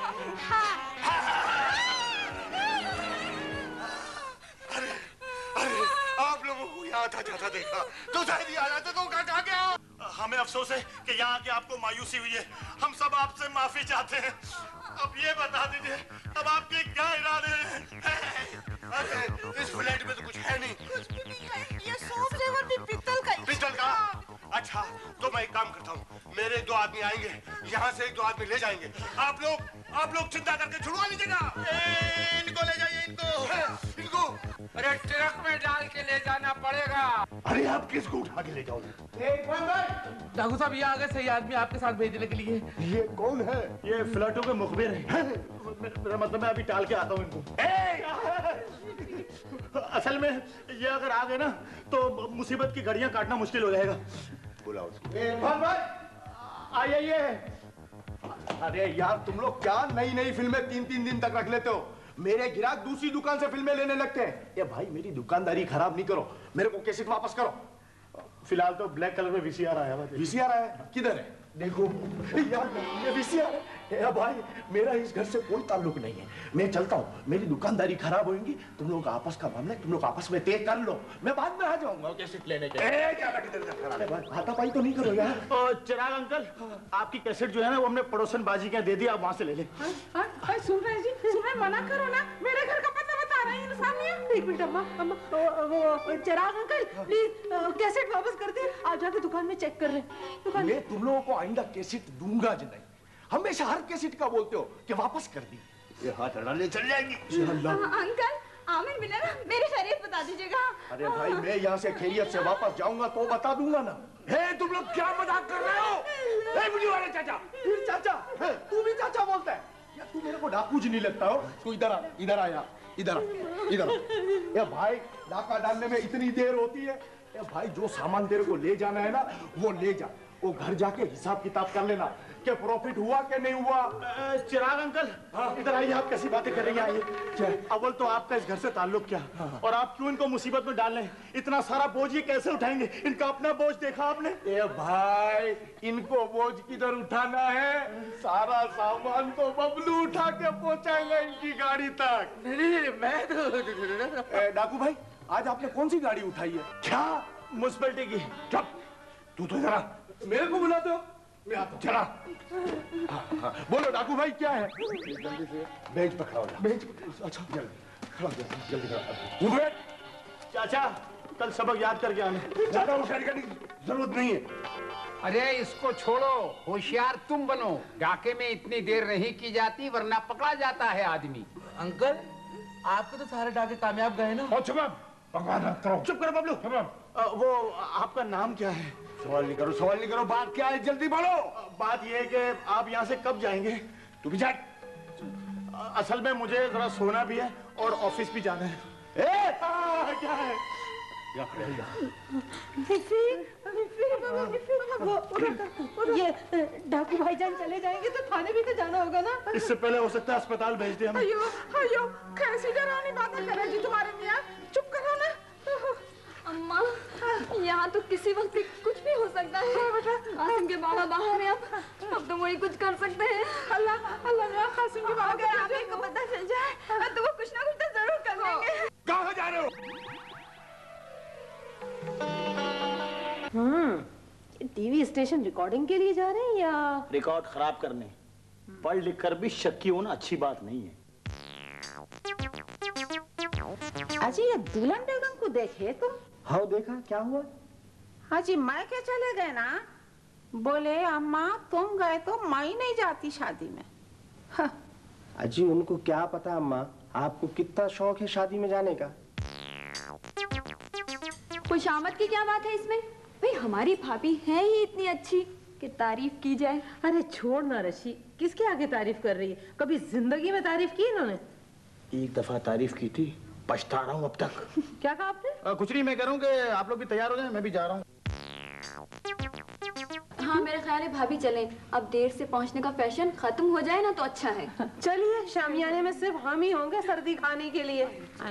अरे आप लोगों को यहाँ था जाता देखा तो शायद आ जाते तो कहाँ गया? हमें अफसोस है कि यहाँ आके आपको मायूसी हुई है। हम सब आपसे माफी चाहते हैं। अब ये बता दीजिए, अब आपके क्या इरादे हैं? अरे इस फ्लैट में तो कुछ है नहीं। कुछ भी नहीं है, ये सोप जेवर भी पिस्तल का। अच्छा, तो मैं एक काम करता हूँ, मेरे 2 आदमी आएंगे, यहाँ से 1 2 आदमी ले जाएंगे। आप लोग चिंता करके छुड़वा लीजिएगा। इनको ले जाइए, इनको। अरे ट्रक में डाल के ले जाना पड़ेगा। अरे आप किसको उठा के ले जाओगे? डाकू साहब ये आ गए सही आदमी आपके साथ भेजने के लिए। ये कौन है? ये फ्लैटों के मुखबिर हैं। मेरा मतलब मैं अभी टाल के आता हूँ इनको। असल में ये अगर आ गए ना तो मुसीबत की घड़ियां काटना मुश्किल हो जाएगा। बुलाओ भाई, आइए। अरे यार तुम लोग क्या नई नई फिल्में 3-3 दिन तक रख लेते हो? मेरे ग्राहक दूसरी दुकान से फिल्में लेने लगते हैं। ये भाई मेरी दुकानदारी खराब नहीं करो, मेरे को कैसेट वापस करो। फिलहाल तो ब्लैक कलर में वीसीआर आया है। वीसीआर आया? किधर है? देखो यार ये वीसीआर है। भाई मेरा इस घर से कोई ताल्लुक नहीं है, मैं चलता हूँ। मेरी दुकानदारी खराब होगी, तुम लोग आपस का मामला है, तुम लोग आपस में तय कर लो, मैं बाद में आ जाऊंगा कैसेट लेने के। हाथापाई तो नहीं करो यार। चिराग अंकल, आपकी कैसेट जो है ना वो हमने पड़ोसन बाजी के दे दी, आप वहां से ले ले। सुन रहे जी, सुन रहे, मना करो ना, मेरे घर का पता बता रहे हैं सामने। एक मिनट अम्मा, वो चिराग अंकल प्लीज कैसेट वापस कर दे, आप जाके दुकान में चेक कर रहे। मैं तुम लोगों को आइंदा कैसेट दूंगा ज नहीं, हमेशा हर कैसेट का बोलते हो कि वापस कर दी। ये हाथ अड़ाने चल जाएगी। अंकल आमिर मिला ना, मेरी खैरियत बता दीजिएगा। अरे भाई मैं यहाँ से खैरियत से वापस जाऊंगा तो बता दूंगा ना। हे तुम लोग क्या मजाक कर रहे हो? हे मुझे वाले चाचा, फिर चाचा, तू भी चाचा बोलता है? या तू मेरे को डाकू जी नहीं लगता हो? तू इधर आ, इधर आया, इधर। ये भाई डाका डालने में इतनी देर होती है? ये भाई जो सामान तेरे को ले जाना है ना वो ले जा, वो घर जाके हिसाब किताब कर लेना कि प्रॉफिट हुआ कि नहीं हुआ। चिराग अंकल इधर आइए, आप कैसी बातें कर रही हैं? आइए। अव्वल तो आपका इस घर से ताल्लुक क्या, और आप क्यों इनको मुसीबत में डाल रहे हैं? इतना सारा बोझ ये कैसे उठाएंगे? इनका अपना बोझ देखा आपने? ए भाई इनको बोझ किधर उठाना है? सारा सामान तो बबलू उठा के पहुंचाएगा इनकी गाड़ी तक। नहीं मैं तो डाकू भाई आज आपने कौन सी गाड़ी उठाई है? क्या म्युनिसिपैलिटी की? चुप, तू तो जरा मेरे को बुलाते हो? मैं आता हूं, चला। हाँ, बोलो डाकू भाई क्या है? जल्दी से बेंच पकड़ाओ। बेंच? अच्छा जल्दी खड़ा। चाचा कल सबक याद करके आना। ज्यादा होशियारी करने की जरूरत नहीं है। अरे इसको छोड़ो, होशियार तुम बनो। डाके में इतनी देर नहीं की जाती वरना पकड़ा जाता है आदमी। अंकल आपके तो सारे डाके कामयाब गए ना। चुप करो, चुप करो बबलू। वो आपका नाम क्या है? सवाल नहीं करो, बात क्या है जल्दी बोलो। बात ये है कि आप यहाँ से कब जाएंगे? तू भी जा। असल में मुझे जरा सोना भी है और ऑफिस भी जाना है। क्या है? ये डाकू भाईजान चले जाएंगे तो थाने भी तो जाना होगा ना। इससे पहले हो सकता है अस्पताल भेज दे हमें। अयो कैसी डरावनी बातें कर रहे जी तुम्हारे मियाँ, चुप करो ना। अम्मा यहाँ तो किसी वक्त भी कुछ भी हो सकता है। कासिम के बाबा बाहर है, अब तो वही कुछ कर सकते हैं। अल्लाह कासिम के बाबा अगर आप को पता चल जाए तो वो कुछ ना कुछ तो जरूर कर लेंगे। कहाँ जा रहे हो? टीवी स्टेशन रिकॉर्डिंग के लिए जा रहे हैं या रिकॉर्ड खराब करने? पढ़ लिख कर भी शक्की होना अच्छी बात नहीं है। अजी ये दुल्हन बेगम को देखे तुम? हाँ देखा, क्या हुआ? अजी मैं के चले गए ना, बोले अम्मा तुम गए तो मैं नहीं जाती शादी में। हाँ। अजी उनको क्या पता अम्मा आपको कितना शौक है शादी में जाने का। खुशामद की क्या बात है इसमें? भाई हमारी भाभी है ही इतनी अच्छी कि तारीफ की जाए। अरे छोड़ ना रशी, किसके आगे तारीफ कर रही है? कभी जिंदगी में तारीफ की इन्होंने? एक दफा तारीफ की थी, पछता रहा हूँ अब तक। क्या कहा आपने? कुछ नहीं, मैं कह रहा हूँ कि आप लोग भी तैयार हो जाएं, मैं भी जा रहा हूँ। हाँ मेरा ख्याल है भाभी चलें, अब देर से पहुंचने का फैशन खत्म हो जाए ना तो अच्छा है। चलिए, शामियाने में सिर्फ हम ही होंगे सर्दी खाने के लिए।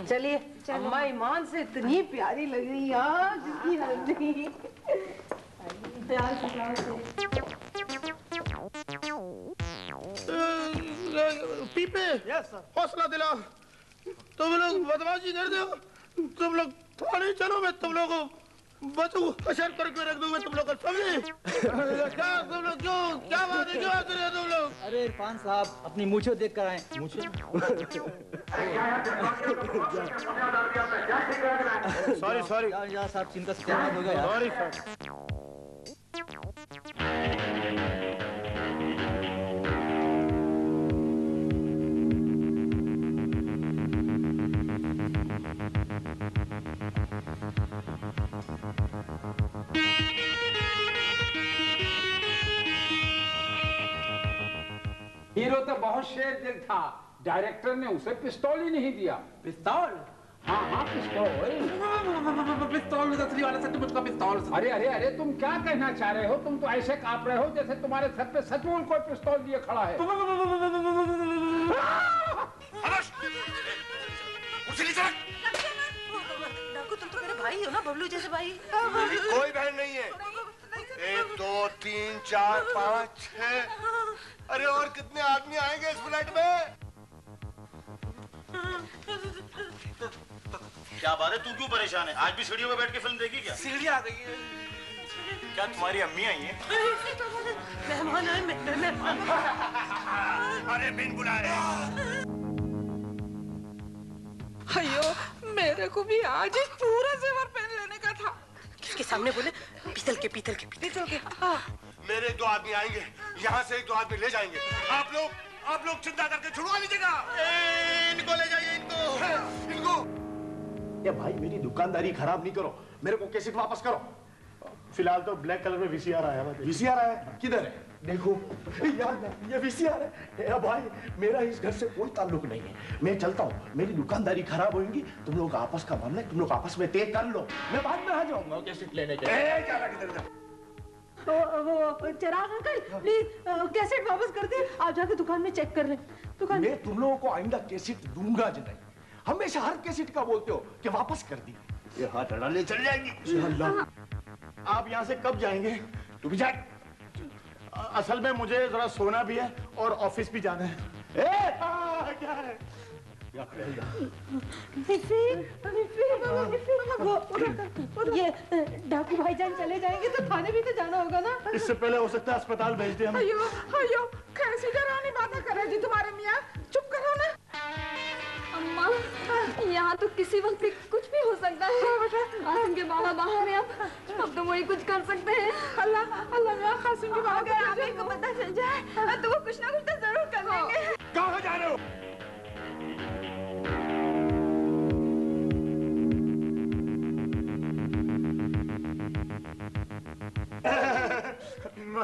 चलिए, अम्मा ईमान से इतनी प्यारी लग रही है जिसकी हल्दी। पीपे हौसला दिला। तुम लोग बदमाशी कर दो, तुम लोग थाने चलो, मैं तुम लोगों को बच्चों को अशर करके रख दूंगा। तुम लोग समझे? क्या तुम लोग क्यों, क्या बात है, क्यों आते रहे तुम लोग? अरे इरफान साहब अपनी मूछें देख कर आए। सॉरी यार साहब चिंता से क्या हो गया यार। Sorry sir. हीरो तो बहुत शेर दिल था, डायरेक्टर ने उसे पिस्तौल ही नहीं दिया। पिस्तौल? हाँ पिस्तौल। पिस्तौल असली वाला सच मुझको पिस्तौल। अरे अरे अरे तुम क्या कहना चाह रहे हो? तुम तो ऐसे कांप रहे हो जैसे तुम्हारे सर पे सचमुच कोई पिस्तौल लिए खड़ा है। डाकू तुम तो मेरे भाई हो ना, बबलू जैसे भाई। कोई बहन नहीं है। 1 2 3 4 5 6। अरे और कितने आदमी आएंगे इस फ्लैट में? क्या बात है, तू क्यों परेशान है? आज भी सीढ़ियों में बैठ के फिल्म देखी क्या? सीढ़ी आ गई है। क्या तुम्हारी अम्मी आई है? मेहमान आए, मेहमान। अरे बिन बुलाए। अयो, मेरे को भी आज ही पूरा जेवर पहन लेने का था। किसके सामने बोले? पीतल के, पीतल के, पीतल के। मेरे 2 आदमी आएंगे, यहाँ से 1 2 आदमी ले जाएंगे। आप लोग चिंता करके छुड़वा लीजिएगा। इनको ले जाइए, इनको। ये भाई मेरी दुकानदारी खराब नहीं करो, मेरे को कैसेट वापस करो। फिलहाल तो ब्लैक कलर में वीसीआर आया है। वीसीआर आया? किधर है? देखो यार, ये वीसीआर है। भाई मेरा इस घर से कोई ताल्लुक नहीं है, मैं चलता हूँ। मेरी दुकानदारी खराब होगी, तुम लोग आपस का मामला है, तुम लोग आपस में तय कर लो, मैं बाद में आ जाऊंगा कैसेट लेने के। वो चिराग अंकल प्लीज कैसेट वापस कर दे। आप जाके दुकान में चेक कर ले। दुकान मैं तुम लोगों को आइंदा कैसेट दूंगा जी नहीं। हमेशा हर कैसेट का बोलते हो कि वापस कर दी। ये हाथ अड़ा ले चल जाएंगी। आप यहाँ से कब जाएंगे? तू भी जाए। असल में मुझे जरा सोना भी है और ऑफिस भी जाना है। क्या है? ये डाकू भाईजान चले जाएंगे तो थाने भी तो जाना होगा ना। इससे पहले हो सकता है अस्पताल भेज दे हमें। अयो, कैसी डरावनी बातें कर रहे जी तुम्हारे मियाँ। चुप करो ना। अम्मा, यहाँ तो किसी वक्त कुछ भी हो सकता है। कासिम के बाबा बाहर है, अब तो वही कुछ कर सकते हैं। अल्लाह कासिम के बाबा, अगर आमिर को पता चल जाए तो वो कुछ ना कुछ तो जरूर कर देंगे। कहाँ जा रहे हो?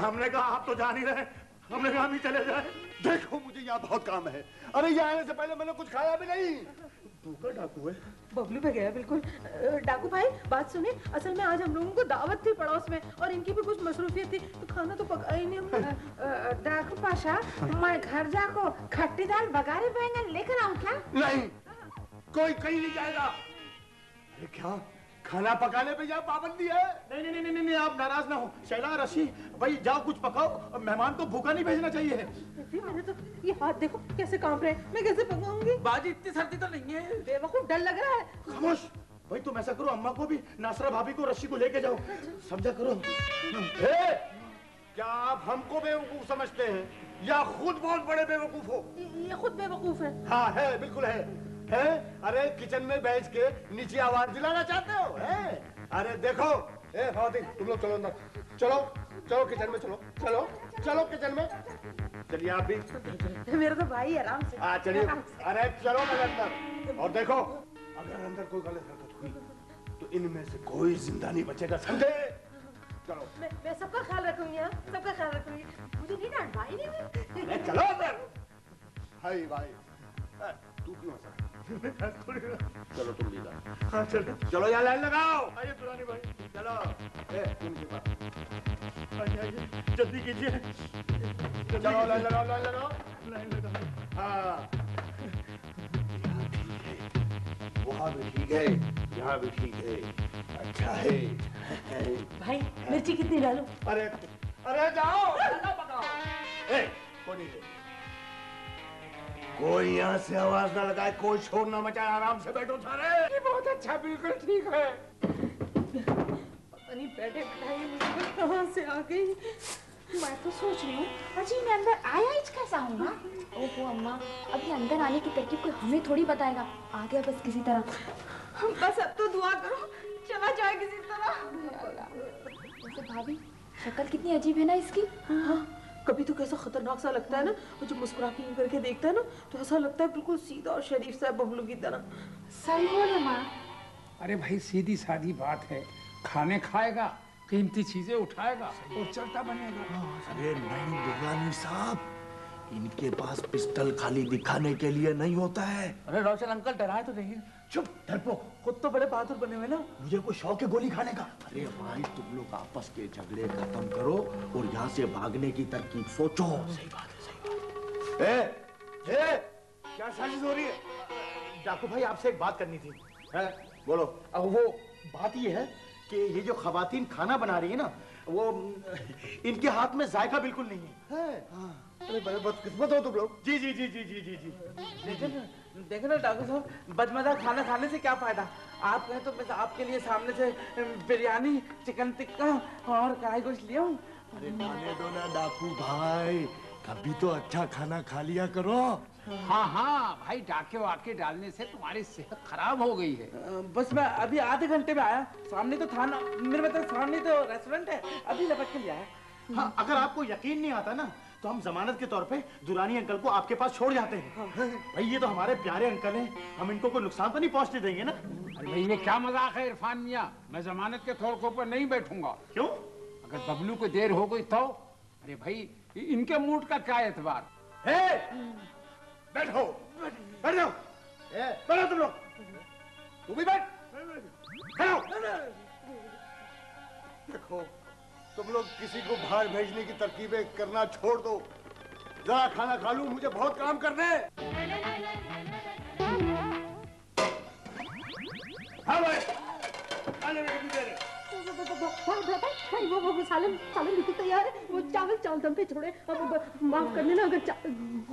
हमने कहा आप तो जान ही रहे, हमने कहा हम ही चले जाए। देखो मुझे यहाँ बहुत काम है। अरे यहाँ आने से पहले मैंने कुछ खाया भी नहीं। भूखा डाकू है। बबलू पे गया बिल्कुल। डाकू भाई बात सुने, असल में आज हम लोगों को दावत थी पड़ोस में और इनकी भी कुछ मसरूफियत थी, तो खाना तो पकाया ही नहीं हमने। डाकू पाशा, मैं घर जाको खट्टी दाल बघारे बैंगन लेकर आऊं क्या? नहीं, कोई कहीं नहीं जाएगा। अरे क्या खाना पकाने पे यहाँ पाबंदी है? नहीं नहीं नहीं नहीं, आप नाराज ना हो। शैला, रशी भाई जाओ कुछ पकाओ, मेहमान को भूखा नहीं भेजना चाहिए। मैंने तो ये हाथ देखो कैसे कांप रहे हैं, मैं कैसे पकाऊंगी? बाजी इतनी सर्दी तो नहीं है। बेवकूफ, डर लग रहा है। खामोश भाई, तुम ऐसा करो, अम्मा को भी, नासरा भाभी को, रशी को लेके जाओ, समझा करो। क्या आप हमको बेवकूफ समझते हैं या खुद बहुत बड़े बेवकूफ हो? ये खुद बेवकूफ है। हाँ है, बिल्कुल है। अरे किचन में बैठ के नीचे आवाज दिलाना चाहते हो? अरे देखो, फातिमा तुम लोग चलो अंदर, चलो चलो किचन में, चलो चलो चलो किचन में। चलिए आप भी। मेरा तो भाई आराम से। हाँ चलिए। अरे चलो मेरे अंदर। और देखो, अगर अंदर कोई गलत हरकत हुई तो इनमें से कोई जिंदा नहीं बचेगा, समझे? चलो। मैं सबका ख्याल रखूंगी। हाँ, सबका ख्याल रखूंगी। मुझे नहीं डांट भाई नहीं। चलो अंदर। हाय भाई, तू क्यों हंसा? चलो तुम भी जाओ। हाँ चलो चलो, यहाँ लाइन लगाओ। आइए दुरानी भाई, चलो। उनके पास आइए, जल्दी कीजिए। चलो लाइन लगाओ, लाइन लगाओ, लाइन लगाओ। हाँ, वहाँ भी ठीक है, यहाँ भी ठीक है, अच्छा है। भाई मिर्ची कितनी डालूं? अरे अरे जाओ, पकाओ। कौन है? कोई यहाँ से आवाज ना लगाए, कोई शोर ना मचाए, आराम से बैठो सारे। ये बहुत अच्छा, बिल्कुल ठीक है। पता नहीं बैठे बैठाए मुसीबत कहाँ से आ गई। मैं तो सोच रही हूँ अजी मैं अंदर आया ही कैसा हूँ? ओहो अम्मा, अभी अंदर आने की तरकीब कोई हमें थोड़ी बताएगा, आ गया बस किसी तरह। बस अब तो दुआ करो चला जाए किसी तरह। वैसे भाभी शक्ल कितनी अजीब है ना इसकी। हाँ, कभी तो कैसा खतरनाक सा लगता है ना, और जब मुस्कुरा के यूं करके देखता है ना तो ऐसा लगता है बिल्कुल सीधा और शरीफ सा बबलू की तरह। सही बोले माँ। अरे भाई सीधी सादी बात है, खाने खाएगा, कीमती चीजें उठाएगा और चलता बनेगा। अरे नहीं दुर्गानी साहब, इनके पास पिस्टल खाली दिखाने के लिए नहीं होता है। अरे रोशन अंकल डराए तो नहीं। चुप डरपोक। खुद तो बड़े बहादुर बने हुए ना। मुझे कोई शौक है गोली खाने का? अरे भाई तुम लोग आपस के झगड़े खत्म करो और यहाँ से भागने की तरकीब सोचो। सही बात है, सही बात है। क्या साजिश हो रही है? डाकू भाई आपसे एक बात करनी थी। है? बोलो। अब वो बात ये है कि ये जो खवातीन खाना बना रही है ना, वो इनके हाथ में जायका बिल्कुल नहीं है। अरे बड़े बदकिस्मत हो तुम लोग। जी जी जी जी जी जी जी। देखे ना डाकू साहब, बदमजा खाना खाने से क्या फायदा? आप कहें तो मैं आपके लिए सामने से बिरयानी, चिकन टिक्का और कढ़ाई गोश्त लिया हूँ। अरे खाने दो ना डाकू भाई, कभी तो अच्छा खाना खा लिया करो। हाँ हाँ भाई, डाके वाके डालने से तुम्हारी सेहत खराब हो गई है। बस मैं अभी आधे घंटे में आया। सामने तो थाना, मेरे मतलब सामने तो रेस्टोरेंट है, अभी लपट के लिया है। हाँ, अगर आपको यकीन नहीं आता ना तो हम जमानत के तौर पे दुरानी अंकल को आपके पास छोड़ जाते हैं। भाई ये तो हमारे प्यारे अंकल हैं, हम इनको कोई नुकसान तो नहीं पहुंचने देंगे ना। अरे भाई ये क्या मजाक है इरफान मियां, मैं जमानत के तौर के ऊपर नहीं बैठूंगा। क्यों? अगर बबलू को देर हो गई तो? अरे भाई इनके मूड का क्या एतबार। बैठो, बैठ जाओ। बैठो तुम लोग, तू भी बैठ। खड़ो। देखो तुम लोग किसी को बाहर भेजने की तरकीबें करना छोड़ दो, जरा खाना खा लूं, मुझे बहुत काम करने हैं। हाँ भाई, आने में कितनी देर है? भाई वो सालन बिल्कुल तैयार है। वो चावल दम पे छोड़े। अब माफ कर देना अगर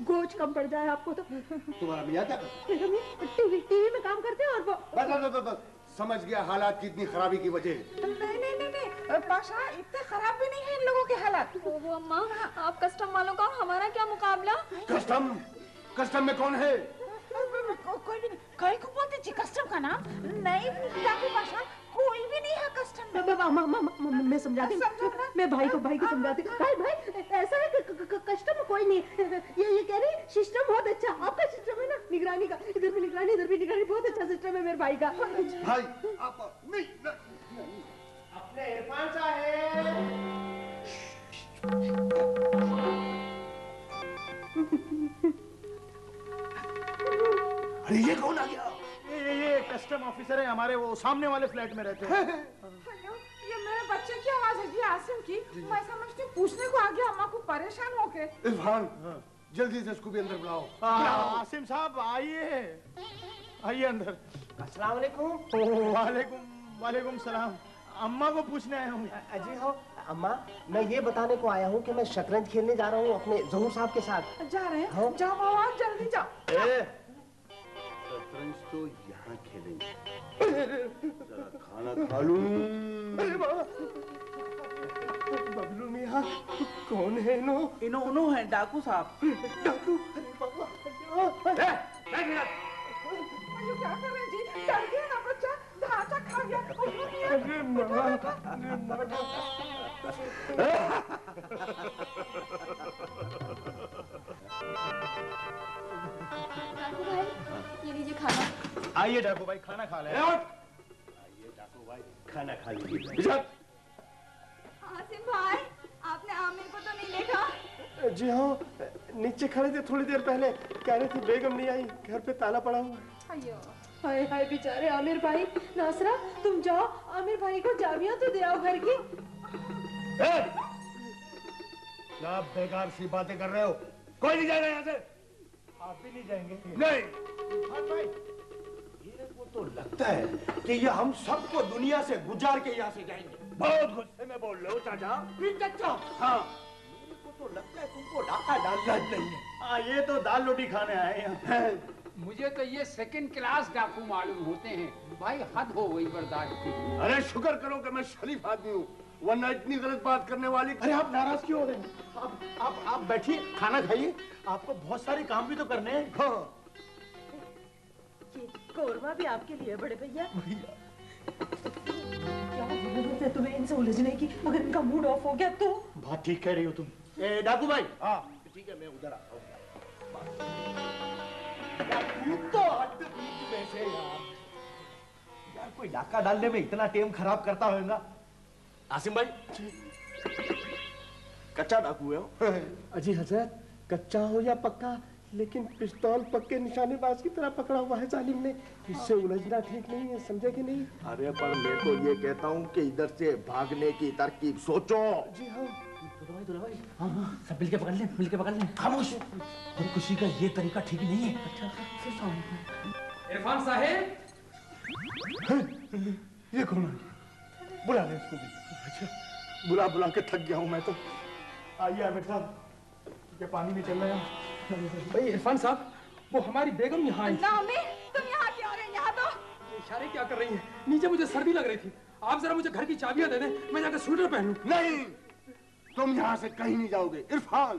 गोश्त कम पड़ जाए आपको तो। तुम्हारा मियां क्या? टीवी में काम करते हैं और वो। बस समझ गया हालात की इतनी खराबी की वजह। नहीं पाशा, इतने खराब भी नहीं है इन लोगों के हालात। वो अम्मा, आप कस्टम वालों का हमारा क्या मुकाबला? कस्टम में कौन है? कोई भी नहीं। कई को बोलते जी कस्टम का नाम? नहीं डाकू पाशा, कोई भी नहीं है कस्टम में। मैं समझाती हूँ, मैं भाई को समझाती हूँ। भाई ऐसा है कि कस्टम में कोई नहीं है। ये कह रही सिस्टम बहुत अच्छा आपका सिस्टम है ना, निगरानी का। इधर भी निगरानी, इधर भी निगरानी, बहुत अच्छा सिस्टम है मेरे भाई का। भाई आप नहीं, अपने इरफान साहब। अरे ये कौन आ गया? ये कस्टम ऑफिसर है हमारे, वो सामने वाले फ्लैट में रहते हैं। ये मेरे बच्चे की आवाज है जी, आसिम की। मैं समझती हूँ पूछने को आ गया अम्मा को परेशान होके। इरफान जल्दी से इसको भी अंदर बुलाओ। आसिम साहब आइए अंदर। अस्सलाम वालेकुम। वालेकुम सलाम। अम्मा को पूछने आया हूँ। जी हाँ अम्मा, मैं ये बताने को आया हूँ कि मैं शतरंज खेलने जा रहा हूँ अपने ज़हूर साहब के साथ। जा रहे हैं? जाओ बाबा जल्दी जाओ। शतरंज तो यहाँ खेलेंगे, जरा खाना खा लूं। बबलू मियाँ कौन है? इनो है डाकू साहब। डाकू? क्या कर रहे हैं जी? डर गया ना बच्चा, ढांचा खा गया। अरे ये लीजिए खाना। आइए डाकू भाई खाना खा ले। आइए डाकू भाई खाना खा लीजिए। आसिम भाई, आपने आमिर को तो नहीं देखा? जी हाँ, नीचे खड़े थे थोड़ी देर पहले, कह रहे थे बेगम नहीं आई, घर पे ताला पड़ा हुआ। हाय हाय बेचारे आमिर भाई। नासरा तुम जाओ, आमिर भाई को चाबियां तो दे आओ घर की। क्या बेकार सी बातें कर रहे हो? कोई नहीं जाएगा यहाँ से। आप भी नहीं जाएंगे? नहीं। हाँ भाई, ये को तो लगता है कि ये हम सबको दुनिया से गुजार के यहाँ से जाएंगे। बहुत गुस्से में बोल रहे हो चाचा। हाँ, मेरे को तो लगता है तुमको डाका डालना नहीं है। हाँ, ये तो दाल रोटी खाने आए हैं। मुझे तो ये सेकंड क्लास डाकू मालूम होते हैं भाई, हद हो गई बर्दाश्त की। अरे शुक्र करो कि मैं शरीफ आदमी हूँ, वरना इतनी गलत बात करने वाली। अरे आप नाराज क्यों हो रहे हैं? आप बैठिए, खाना खाइए, आपको बहुत सारे काम भी तो करने हैं। हाँ। ये कोरमा भी आपके लिए बड़े भैया। क्या जरूरत है तुम्हें इनसे उलझने की? अगर इनका मूड ऑफ हो गया तो? बात ठीक कह रही हो तुम। डाकू भाई। हाँ ठीक है, मैं उधर आता हूँ। तो वैसे यार कोई डाका डालने में इतना टेम खराब करता होगा। आसिम भाई कच्चा डाकू है। अजी हजरत, कच्चा हो या पक्का लेकिन पिस्तौल पक्के निशानेबाज की तरह पकड़ा हुआ है जालिम ने। इससे उलझना ठीक नहीं है, समझे कि नहीं? अरे पर मैं तो ये कहता हूँ कि इधर से भागने की तरकीब सोचो। जी हाँ। भाई हाँ हाँ, सब मिलके पकड़ लें। खामोश। खुदकुशी का ये तरीका ठीक नहीं है। अच्छा इरफान साहब, ये कौन है? बुला ले इसको भी। अच्छा बुला के थक गया हूँ मैं तो। आइए आमिर साहब, ये पानी में चल रहे हैं। भाई इरफान साहब, वो हमारी बेगम यहाँ आई। तुम यहाँ क्या हो रहे हैं? यहाँ तो इशारे क्या कर रही हैं? नीचे मुझे सर्दी लग रही थी। आप जरा मुझे घर की चाबियां दे दें, मैं जाकर स्वेटर पहनूं। नहीं, तुम यहाँ से कहीं नहीं जाओगे। इरफान,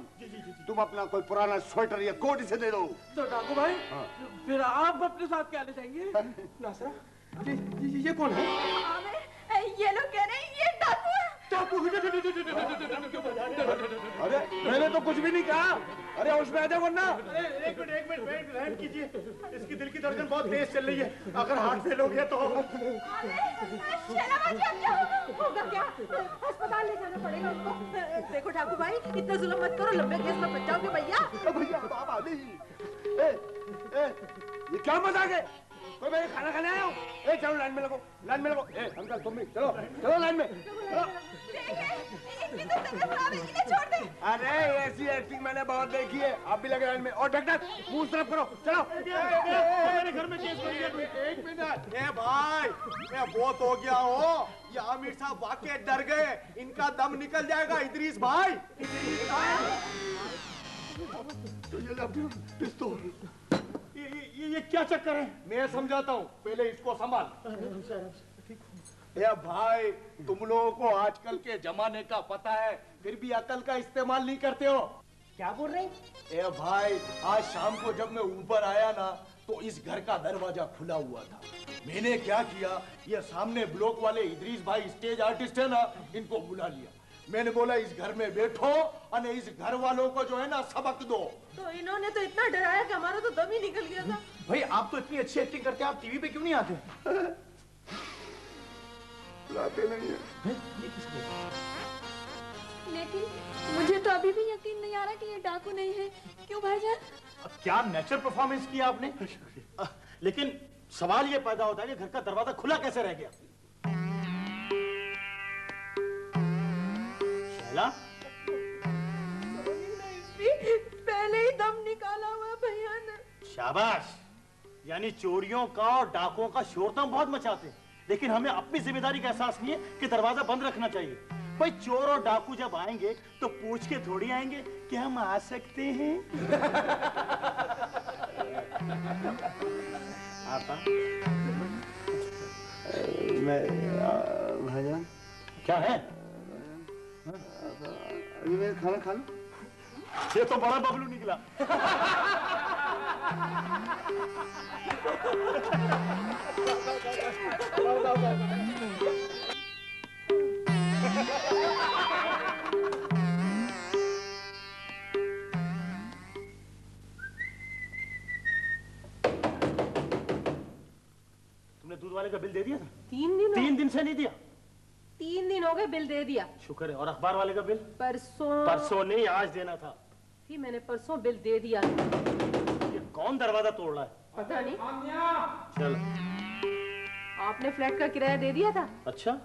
तुम अपना कोई पुराना स्वेटर या कोट इसे दे दो। तो डाकू भाई, फिर आप अपने साथ क्या ले जाएंगे? नासरा, ये कौन है? ये लोग कह रहे हैं ये डाकू है। अरे मैंने तो कुछ भी नहीं कहा। अरे होश में आ जाओ वरना। एक मिनट रहम कीजिए, इसकी दिल की धड़कन बहुत तेज चल रही है। अगर हार्ट फेल हो गया तो होगा क्या? अस्पताल ले जाना पड़ेगा उसको। देखो ठाकुर भाई, इतना जुल्म मत करो, लंबे केस में बच जाओगे भैया। भैया बाबा नहीं। ये क्या मजाक है? कोई मेरे खाना खाने आया हूँ? चलो लाइन में लगो। अंकल तुम भी चलो लाइन में। अरे ऐसी एक्टिंग मैंने बहुत देखी है। आप भी लगे लाइन में। और डॉक्टर मुंह तरफ करो, चलो। मेरे घर में केस बन गया। एक मिनट। भाई मैं बहुत हो गया हो। ये आमिर साहब वाकई डर गए। इनका दम निकल जाएगा। इदरीस भाई, ये क्या चक्कर है? मैं समझाता हूँ, पहले इसको संभाल। ए भाई, तुम लोगों को आजकल के जमाने का पता है, फिर भी अकल का इस्तेमाल नहीं करते हो। क्या बोल रहे? ए भाई, आज शाम को जब मैं ऊपर आया ना, तो इस घर का दरवाजा खुला हुआ था। मैंने क्या किया, ये सामने ब्लॉक वाले इदरीस भाई स्टेज आर्टिस्ट है ना, इनको बुला लिया। मैंने बोला इस घर में बैठो और इस घर वालों को जो है ना सबक दो। तो इन्होंने तो इतना डराया कि हमारा तो दम ही निकल गया था। भाई आप तो इतनी अच्छी एक्टिंग करते हैं, आप टीवी पे क्यों नहीं आते? लाते नहीं है। लेकिन मुझे तो अभी भी यकीन नहीं आ रहा कि ये डाकू नहीं है। क्यों भाईजान? क्या नेचुरल परफॉर्मेंस किया आपने। लेकिन सवाल ये पैदा होता है कि घर का दरवाजा खुला कैसे रह गया? शैला, पहले ही दम निकाला हुआ भैया ने। शाबाश। यानी चोरियों का और डाकुओं का शोर तो हम बहुत मचाते हैं, लेकिन हमें अपनी जिम्मेदारी का एहसास नहीं है कि दरवाजा बंद रखना चाहिए। भाई चोर और डाकू जब आएंगे तो पूछ के थोड़ी आएंगे कि हम आ सकते हैं। आता मैं भाईजान क्या है? अभी मैं खाना खा लूं? ये तो बड़ा बबलू निकला। तुमने दूध वाले का बिल दे दिया था? 3 दिन से नहीं दिया। 3 दिन हो गए, बिल दे दिया। शुक्र है। और अखबार वाले का बिल? परसों नहीं, आज देना था। ही मैंने परसों बिल दे दिया। ये कौन दरवाजा तोड़ रहा है? पता नहीं। चल। आपने फ्लैट का किराया दे दिया था? अच्छा,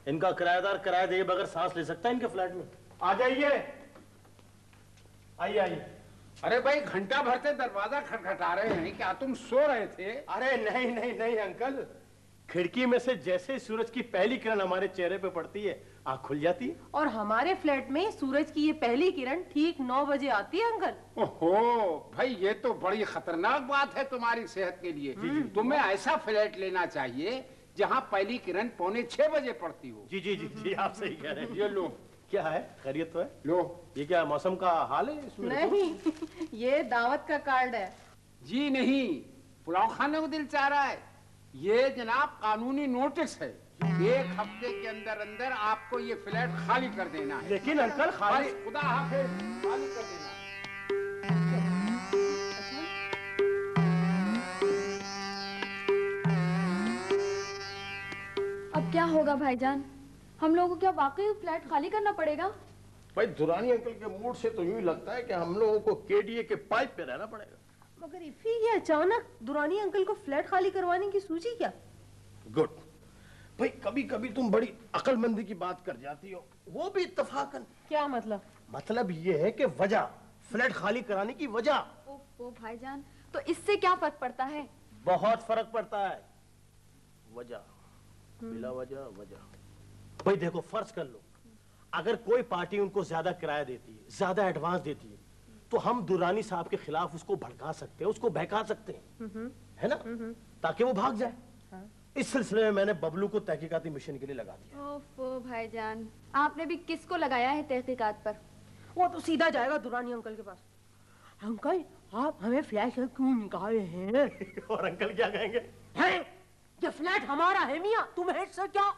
इनका किराएदार किराया दिए बगैर सांस ले सकता है इनके फ्लैट में? आ जाइए, आइए आइए। अरे भाई, घंटा भर से दरवाजा खटखटा रहे हैं, क्या तुम सो रहे थे? अरे नहीं नहीं नहीं अंकल, खिड़की में से जैसे सूरज की पहली किरण हमारे चेहरे पे पड़ती है, आँख खुल जाती है। और हमारे फ्लैट में सूरज की ये पहली किरण ठीक 9 बजे आती है अंकल। ओहो भाई, ये तो बड़ी खतरनाक बात है तुम्हारी सेहत के लिए। तुम्हें ऐसा फ्लैट लेना चाहिए जहाँ पहली किरण 5:45 बजे पड़ती हो। जी जी जी जी, आप सही कह रहे हैं। ये लो। क्या है, खैरियत तो है? लो। ये क्या मौसम का हाल है इसमें? नहीं, ये दावत का कार्ड है। जी नहीं, पुलाव खाने को दिल चाह रहा है। ये जनाब कानूनी नोटिस है। 1 हफ्ते के अंदर अंदर आपको ये फ्लैट खाली कर देना है। लेकिन अंकल खाली, खुदा हाफिज, खाली कर देना। अब क्या होगा भाईजान? हम लोगों को क्या वाकई फ्लैट खाली करना पड़ेगा? भाई दुरानी अंकल के मूड से तो यूं ही लगता है कि हम लोगों को केडीए के पाइप पे रहना पड़ेगा। मगर इफी ये अचानक दुरानी अंकल को फ्लैट खाली करवाने की सूझी क्या? गुड भाई, कभी कभी तुम बड़ी अक्लमंदी की बात कर जाती हो, वो भी इत्तफाकन। क्या मतलब? मतलब ये है कि वजह, फ्लैट खाली कराने की वजह। ओ भाईजान, तो इससे क्या फर्क पड़ता है? बहुत फर्क पड़ता है। वजह, बिला वजह वजह। भाई देखो, फर्ज कर लो अगर कोई पार्टी उनको ज्यादा किराया देती है, ज्यादा एडवांस देती है, तो हम दुरानी साहब के खिलाफ उसको भड़का सकते हैं, उसको बहका सकते हैं, है ना, ताकि वो भाग जाए। हाँ। इस सिलसिले में मैंने बबलू को तहकीकाती मिशन के लिए लगा दिया। ओफो भाईजान, आपने भी किसको लगाया है तहकीकात पर? वो तो सीधा जाएगा दुरानी अंकल के पास। अंकल, आप हमें फ्लैट से क्यों निकाले हैं? और अंकल क्या कहेंगे? है? ये फ्लैट हमारा है मियां, तुम्हें इससे क्या?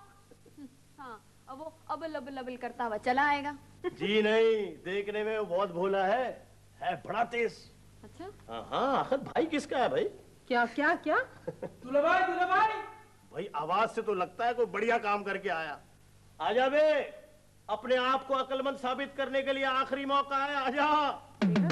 हाँ, अब वो अबल अबल अबल करता हुआ चला आएगा। जी नहीं, देखने में वो बहुत भोला है बड़ा तेज। अच्छा? हाँ, आखिर भाई किसका है भाई? क्या क्या क्या? दूल्हा भाई। भाई आवाज से तो लगता है कोई बढ़िया काम करके आया। आजा बे, अपने आप को अक्लमंद साबित करने के लिए आखिरी मौका है, आजा।